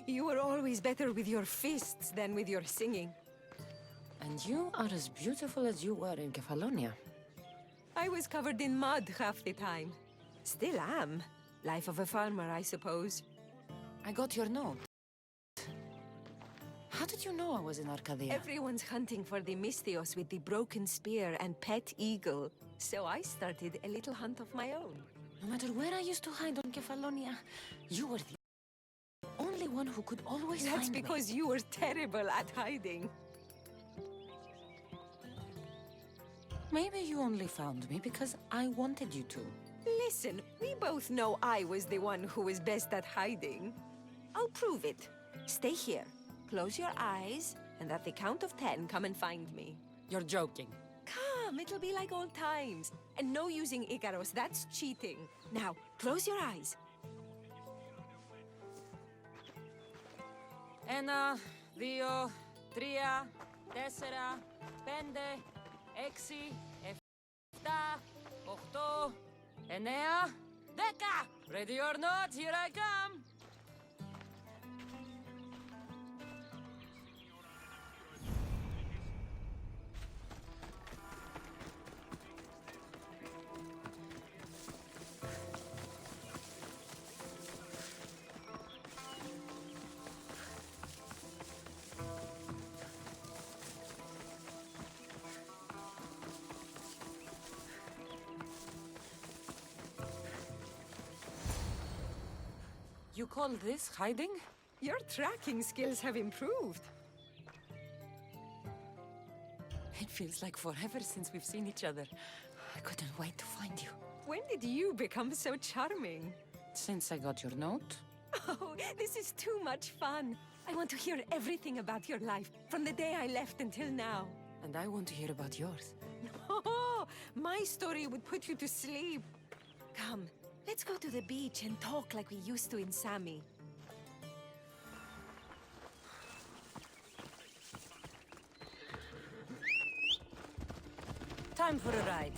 You were always better with your fists than with your singing. And you are as beautiful as you were in Kefalonia. I was covered in mud half the time. Still am. Life of a farmer, I suppose. I got your note. How did you know I was in Arcadia? Everyone's hunting for the misthios with the broken spear and pet eagle. So I started a little hunt of my own. No matter where I used to hide on Kefalonia, you were the only one who could always That's find me. because you were terrible at hiding. Maybe you only found me because I wanted you to. Listen, we both know I was the one who was best at hiding. I'll prove it. Stay here. Close your eyes, and at the count of 10, come and find me. You're joking. Come, it'll be like old times. And no using Icaros, that's cheating. Now, close your eyes. Ένα, δύο, τρία, τέσσερα, πέντε, έξι, εφτά, οχτώ, εννέα, δέκα! Ready or not, here I come! You call this hiding? Your tracking skills have improved. It feels like forever since we've seen each other. I couldn't wait to find you. When did you become so charming? Since I got your note. Oh, this is too much fun. I want to hear everything about your life, from the day I left until now. And I want to hear about yours. Oh, my story would put you to sleep. Come, let's go to the beach and talk like we used to in Sami. Time for a ride.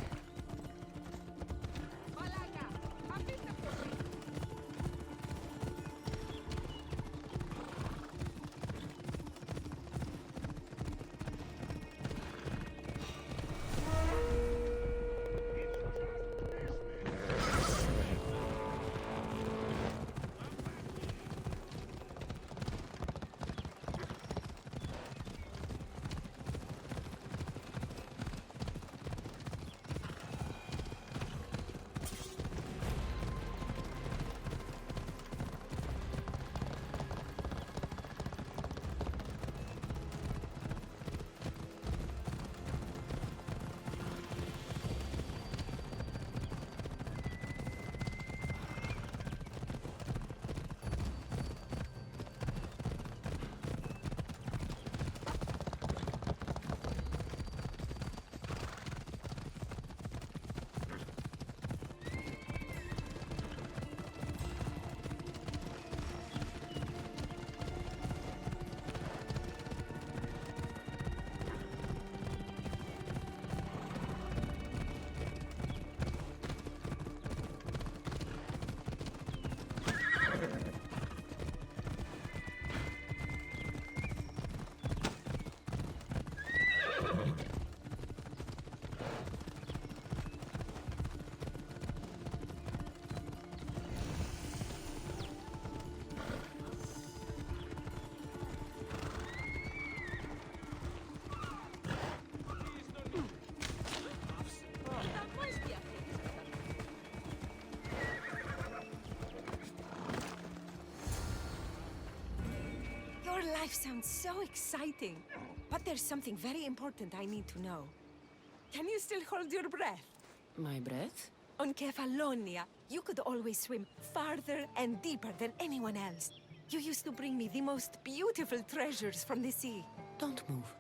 Your life sounds so exciting, but there's something very important I need to know. Can you still hold your breath? My breath? On Kefalonia, you could always swim farther and deeper than anyone else. You used to bring me the most beautiful treasures from the sea. Don't move.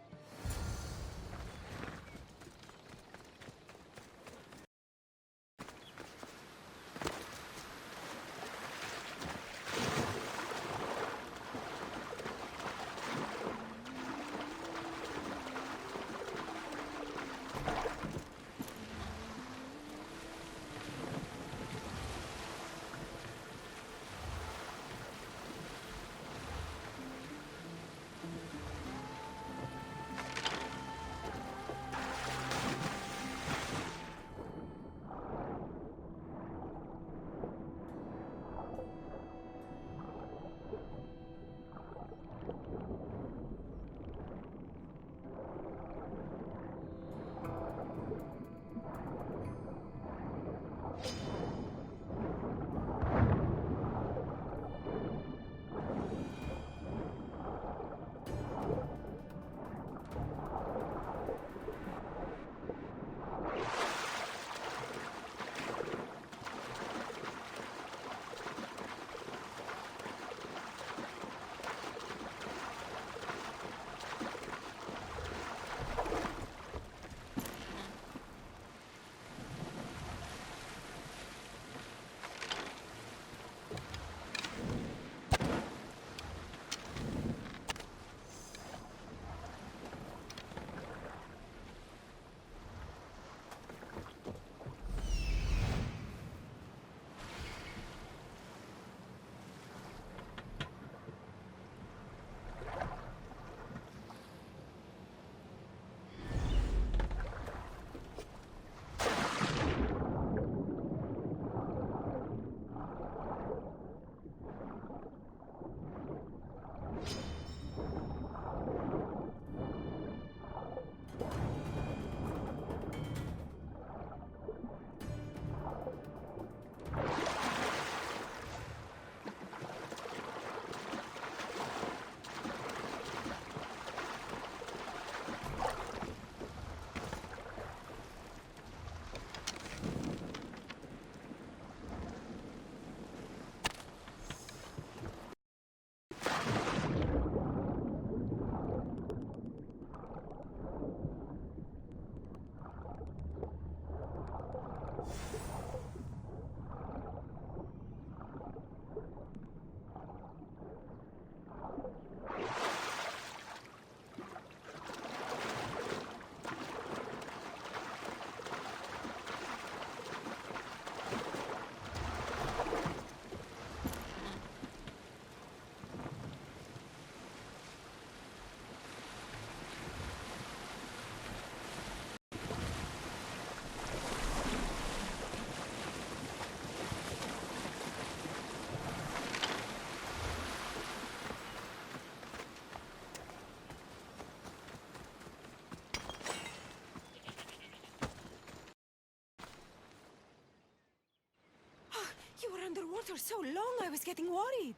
water so long, I was getting worried.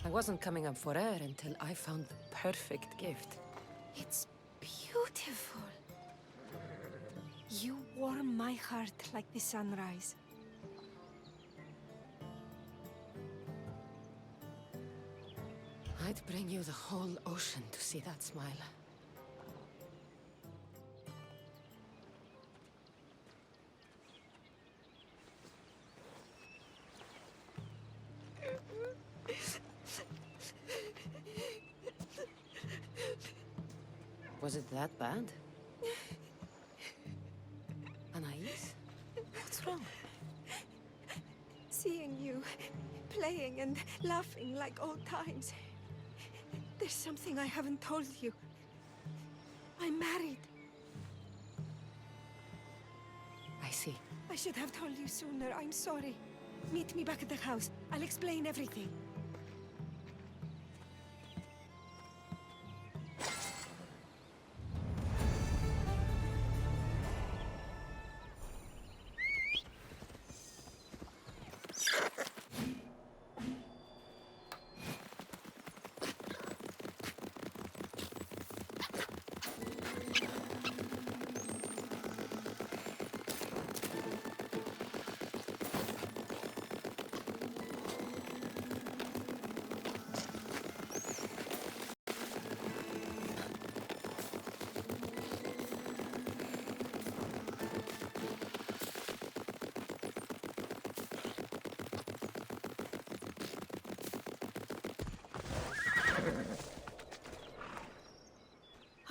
I wasn't coming up for air until I found the perfect gift. It's beautiful. You warm my heart like the sunrise. I'd bring you the whole ocean to see that smile. Was it that bad? Anais? What's wrong? Seeing you, playing and laughing like old times. There's something I haven't told you. I'm married. I see. I should have told you sooner. I'm sorry. Meet me back at the house. I'll explain everything.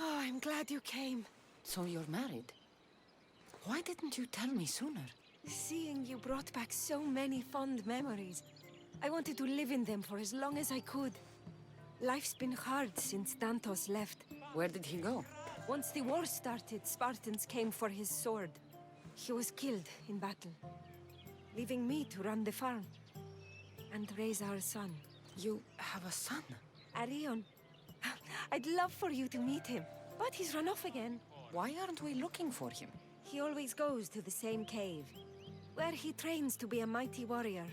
Oh, I'm glad you came. So you're married? Why didn't you tell me sooner? Seeing you brought back so many fond memories. I wanted to live in them for as long as I could. Life's been hard since Dantos left. Where did he go? Once the war started, Spartans came for his sword. He was killed in battle, leaving me to run the farm and raise our son. You have a son? Arion. I'd love for you to meet him, but he's run off again. Why aren't we looking for him? He always goes to the same cave, where he trains to be a mighty warrior.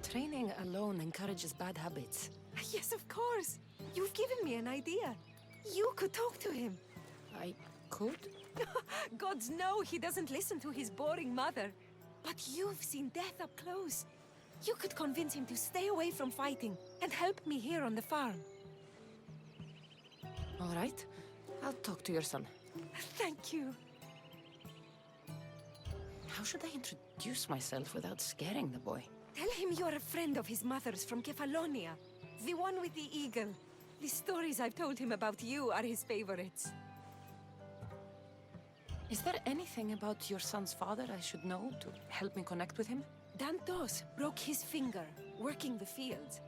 Training alone encourages bad habits. Yes, of course. You've given me an idea. You could talk to him. I could? Gods know he doesn't listen to his boring mother. But you've seen death up close. You could convince him to stay away from fighting and help me here on the farm. All right. I'll talk to your son. Thank you. How should I introduce myself without scaring the boy? Tell him you're a friend of his mother's from Kefalonia. The one with the eagle. The stories I've told him about you are his favorites. Is there anything about your son's father I should know to help me connect with him? Dantos broke his finger working the fields.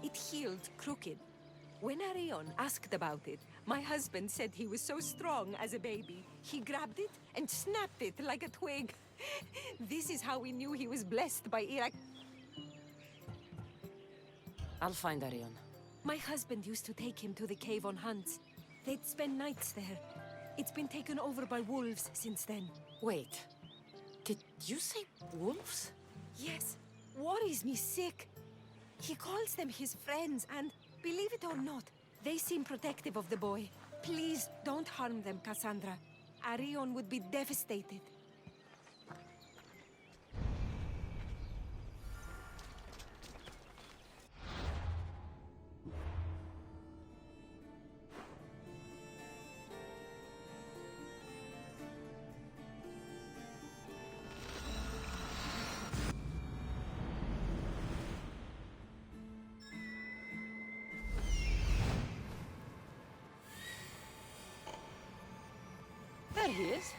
It healed crooked. When Arion asked about it, my husband said he was so strong as a baby. He grabbed it and snapped it like a twig. This is how we knew he was blessed by Iraq. I'll find Arion. My husband used to take him to the cave on hunts. They'd spend nights there. It's been taken over by wolves since then. Wait. Did you say wolves? Yes. Worries me sick. He calls them his friends and, believe it or not, they seem protective of the boy. Please don't harm them, Cassandra. Arion would be devastated. There he is.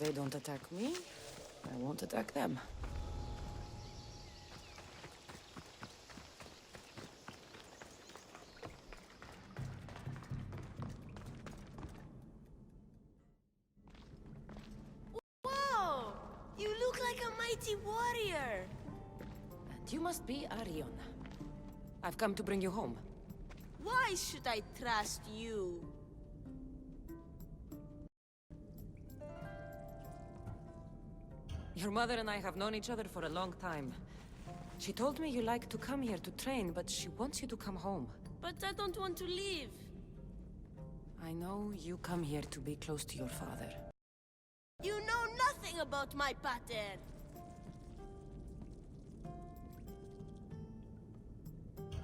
they don't attack me, I won't attack them. Whoa! You look like a mighty warrior! And you must be Arion. I've come to bring you home. Why should I trust you? Your mother and I have known each other for a long time. She told me you like to come here to train, but she wants you to come home. But I don't want to leave. I know you come here to be close to your father. You know nothing about my pater.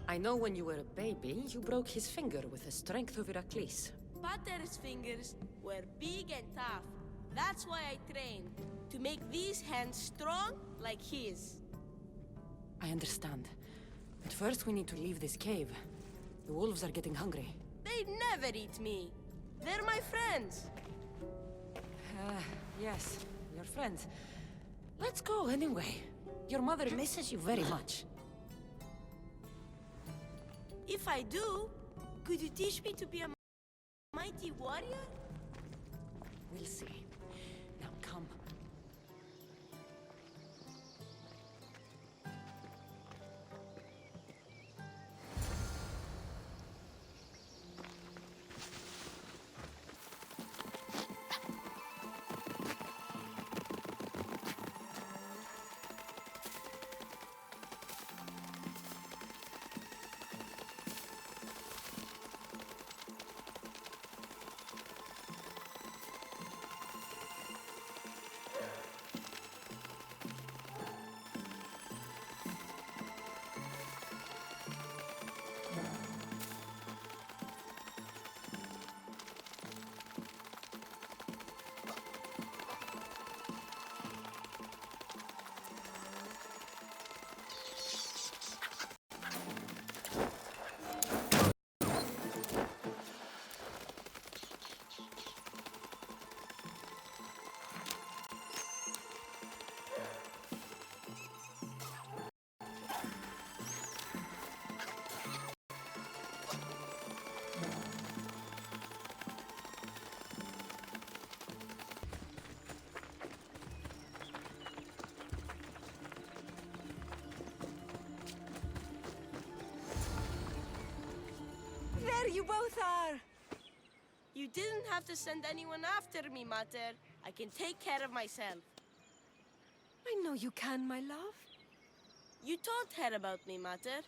I know when you were a baby, you broke his finger with the strength of Heracles. Pater's fingers were big and tough. That's why I trained. To make these hands strong like his. I understand. But first we need to leave this cave. The wolves are getting hungry. They never eat me. They're my friends. Yes, your friends. Let's go anyway. Your mother misses you very much. If I do, could you teach me to be a mighty warrior? We'll see. Now come. There you both are! You didn't have to send anyone after me, Mater. I can take care of myself. I know you can, my love. You told her about me, Mater.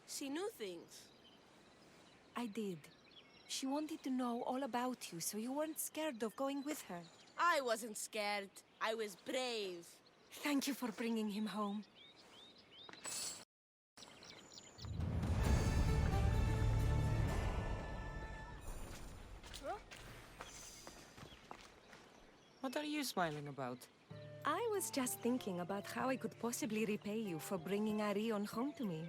She knew things. I did. She wanted to know all about you, so you weren't scared of going with her. I wasn't scared. I was brave. Thank you for bringing him home. What are you smiling about? I was just thinking about how I could possibly repay you for bringing Arion home to me.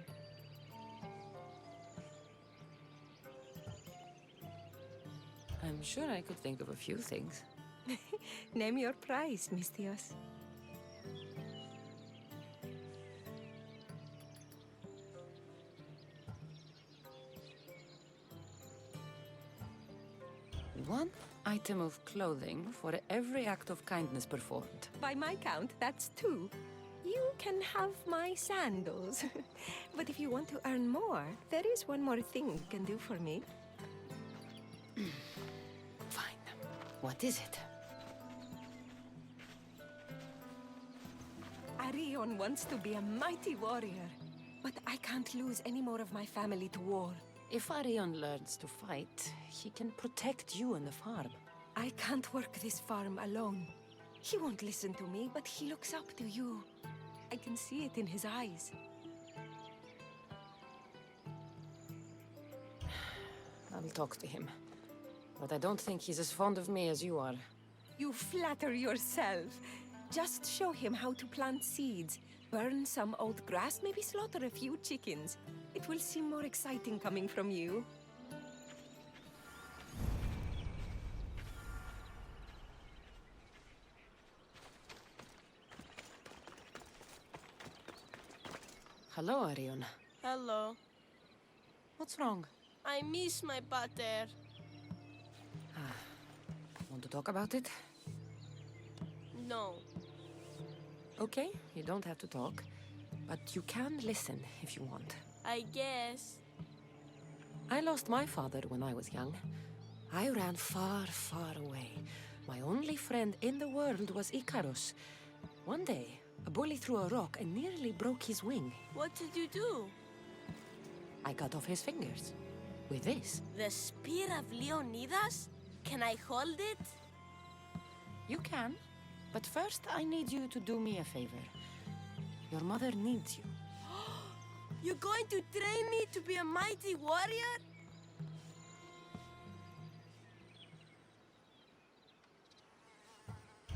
I'm sure I could think of a few things. Name your price, misthios. One item of clothing for every act of kindness performed. By my count, that's 2. You can have my sandals. But if you want to earn more, there is one more thing you can do for me. Fine. What is it? Arion wants to be a mighty warrior. But I can't lose any more of my family to war. If Arion learns to fight, he can protect you and the farm. I can't work this farm alone. He won't listen to me, but he looks up to you. I can see it in his eyes. I'll talk to him. But I don't think he's as fond of me as you are. You flatter yourself. Just show him how to plant seeds. Burn some old grass, maybe slaughter a few chickens. It will seem more exciting coming from you. Hello, Arion. Hello. What's wrong? I miss my pater. Want to talk about it? No. Okay, you don't have to talk. But you can listen if you want. I guess. I lost my father when I was young. I ran far, far away. My only friend in the world was Icarus. One day, a bully threw a rock and nearly broke his wing. What did you do? I cut off his fingers. With this. The spear of Leonidas? Can I hold it? You can. But first, I need you to do me a favor. Your mother needs you. You're going to train me to be a mighty warrior?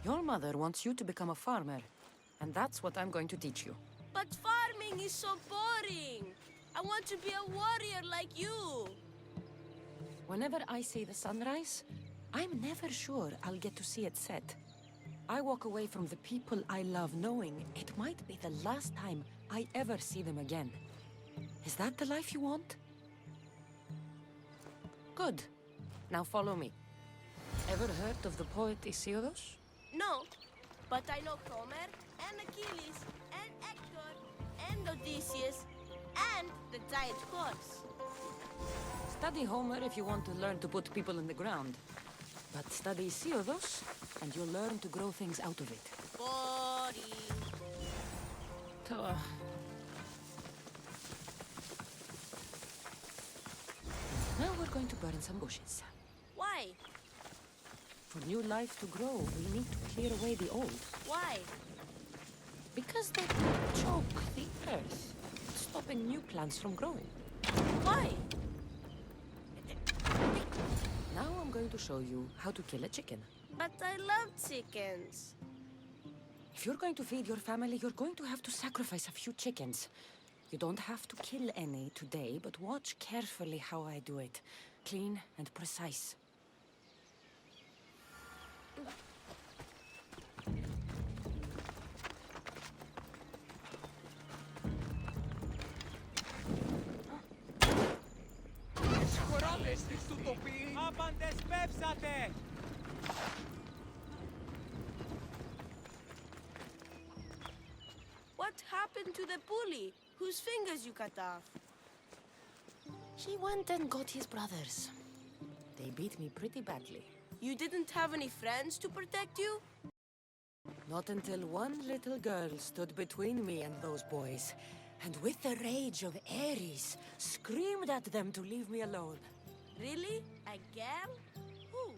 Your mother wants you to become a farmer. And that's what I'm going to teach you. But farming is so boring. I want to be a warrior like you. Whenever I see the sunrise, I'm never sure I'll get to see it set. I walk away from the people I love knowing it might be the last time I ever see them again. Is that the life you want? Good. Now follow me. Ever heard of the poet Hesiodus? No, but I know Homer, and Achilles, and Hector, and Odysseus, and the giant horse. Study Homer if you want to learn to put people in the ground. But study Hesiodus, and you'll learn to grow things out of it. Boring. Now we're going to burn some bushes. Why? For new life to grow, we need to clear away the old. Why? Because they choke the earth, stopping new plants from growing. Why? Now I'm going to show you how to kill a chicken. But I love chickens. If you're going to feed your family, you're going to have to sacrifice a few chickens. You don't have to kill any today, but watch carefully how I do it. Clean and precise. What happened to the bully whose fingers you cut off? He went and got his brothers. They beat me pretty badly. You didn't have any friends to protect you? Not until one little girl stood between me and those boys, and with the rage of Ares, screamed at them to leave me alone. Really? A girl? Who?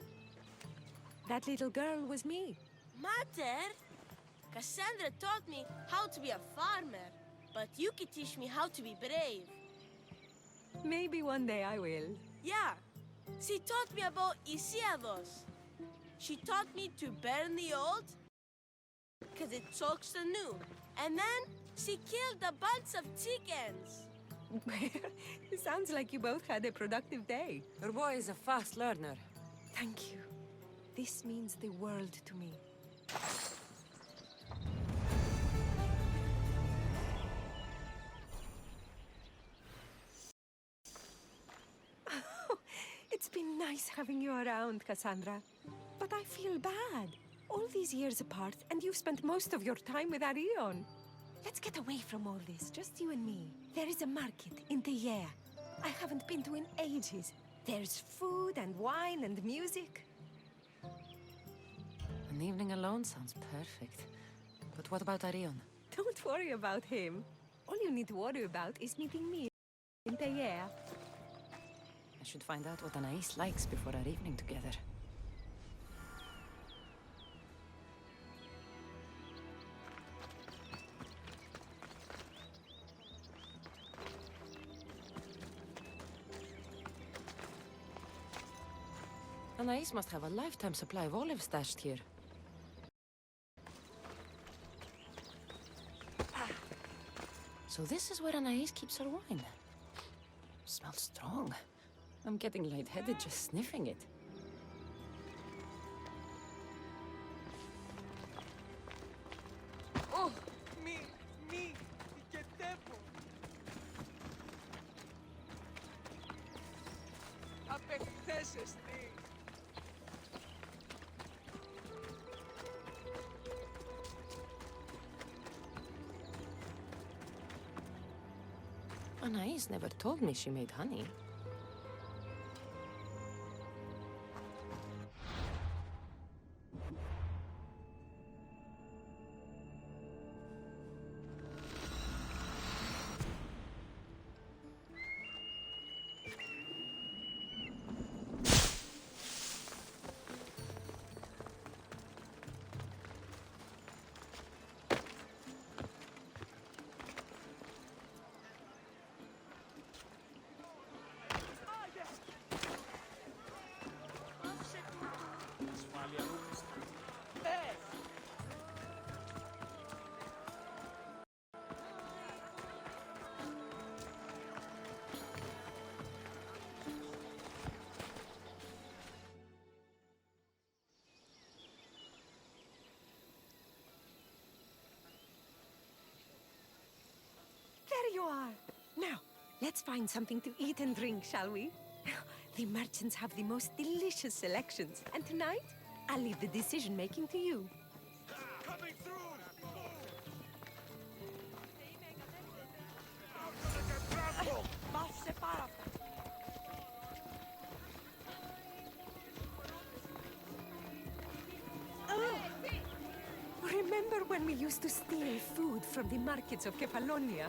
That little girl was me. Mater? Cassandra taught me how to be a farmer, but you could teach me how to be brave. Maybe one day I will. Yeah, she taught me about Hesiodus. She taught me to burn the old, because it chokes the new. And then she killed a bunch of chickens. It sounds like you both had a productive day. Your boy is a fast learner. Thank you. This means the world to me. It's been nice having you around, Cassandra. But I feel bad. All these years apart, and you've spent most of your time with Arion. Let's get away from all this, just you and me. There is a market in Tegea. I haven't been to in ages. There's food and wine and music. An evening alone sounds perfect. But what about Arion? Don't worry about him. All you need to worry about is meeting me in Tegea. I should find out what Anais likes before our evening together. Anais must have a lifetime supply of olives stashed here. So this is where Anais keeps her wine. Smells strong. I'm getting lightheaded just sniffing it. Oh, me, και τέπω. Anais never told me she made honey. There you are. Now, let's find something to eat and drink, shall we? The merchants have the most delicious selections, and tonight, I'll leave the decision-making to you. Coming through! Remember when we used to steal food from the markets of Kefalonia?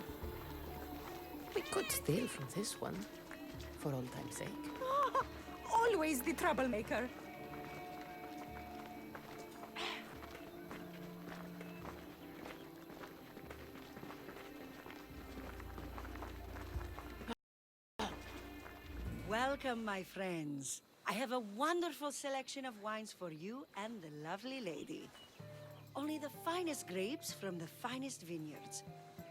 We could steal from this one, for old time's sake. Always the troublemaker. Welcome, my friends. I have a wonderful selection of wines for you and the lovely lady. Only the finest grapes from the finest vineyards.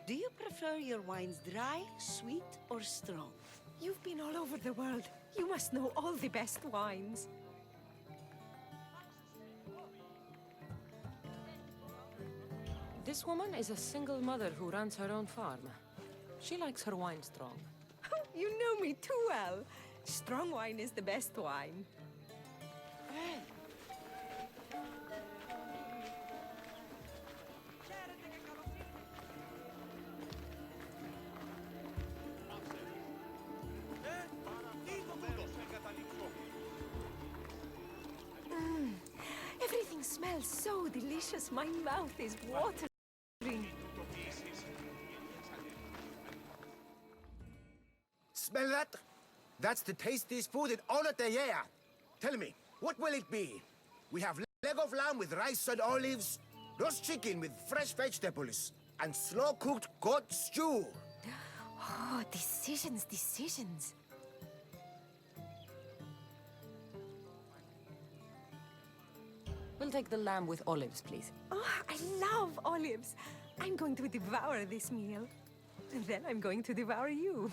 Do you prefer your wines dry, sweet, or strong? You've been all over the world. You must know all the best wines. This woman is a single mother who runs her own farm. She likes her wine strong. You know me too well. Strong wine is the best wine. Everything smells so delicious. My mouth is watering. Smell that? That's the tastiest food in all of Tegea. Tell me, what will it be? We have leg of lamb with rice and olives, roast chicken with fresh vegetables, and slow-cooked goat stew. Oh, decisions, decisions. We'll take the lamb with olives, please. Oh, I love olives. I'm going to devour this meal. And then I'm going to devour you.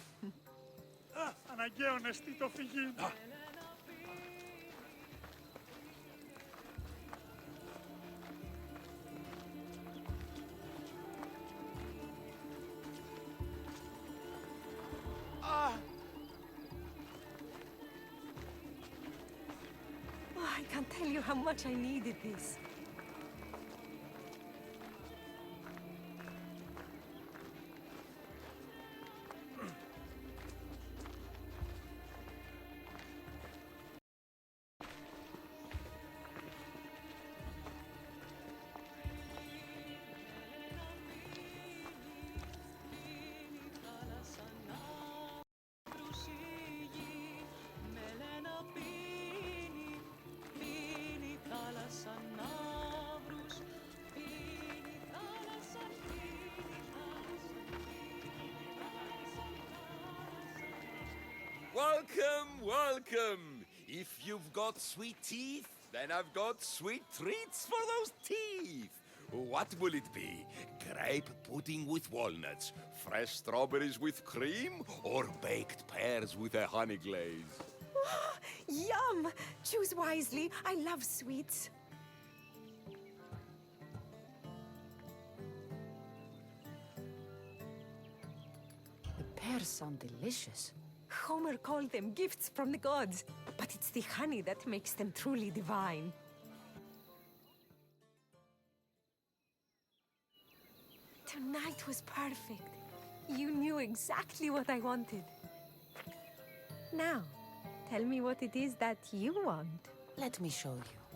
Αναγκαίο νεστή το φυγή. Oh, I can't tell you how much I needed this. Welcome, welcome! If you've got sweet teeth, then I've got sweet treats for those teeth. What will it be? Grape pudding with walnuts, fresh strawberries with cream, or baked pears with a honey glaze? Yum! Choose wisely. I love sweets. The pears sound delicious. Homer called them gifts from the gods. But But it's the honey that makes them truly divine. Tonight was perfect. You knew exactly what I wanted. Now, tell me what it is that you want. Let me show you.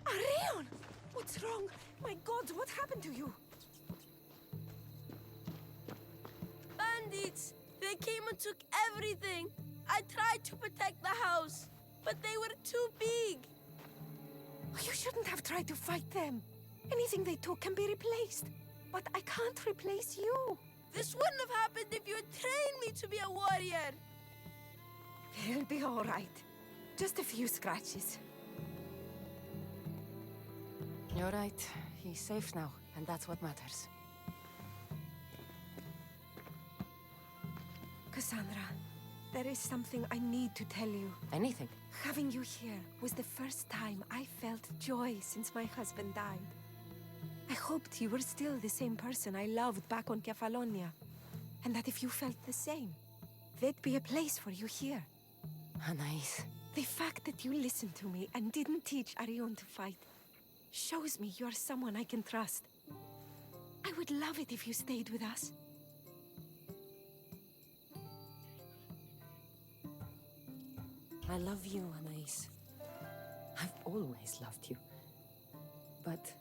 Arion! What's wrong? My God, what happened to you? Bandits! They came and took everything. I tried to protect the house, but they were too big. You shouldn't have tried to fight them. Anything they took can be replaced. But I can't replace you. This wouldn't have happened if you had trained me to be a warrior. It'll be all right. Just a few scratches. You're right. He's safe now, and that's what matters. Cassandra, there is something I need to tell you. Anything. Having you here was the first time I felt joy since my husband died. I hoped you were still the same person I loved back on Kefalonia, and that if you felt the same, there'd be a place for you here. Anais. The fact that you listened to me and didn't teach Arion to fight shows me you're someone I can trust. I would love it if you stayed with us. I love you, Anais. I've always loved you. But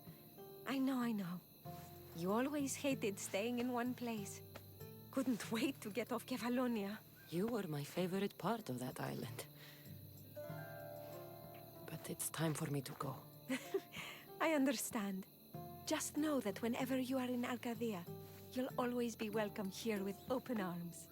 I know. You always hated staying in one place. Couldn't wait to get off Kefalonia. you were my favorite part of that island. But it's time for me to go. I understand. Just know that whenever you are in Arcadia, you'll always be welcome here with open arms.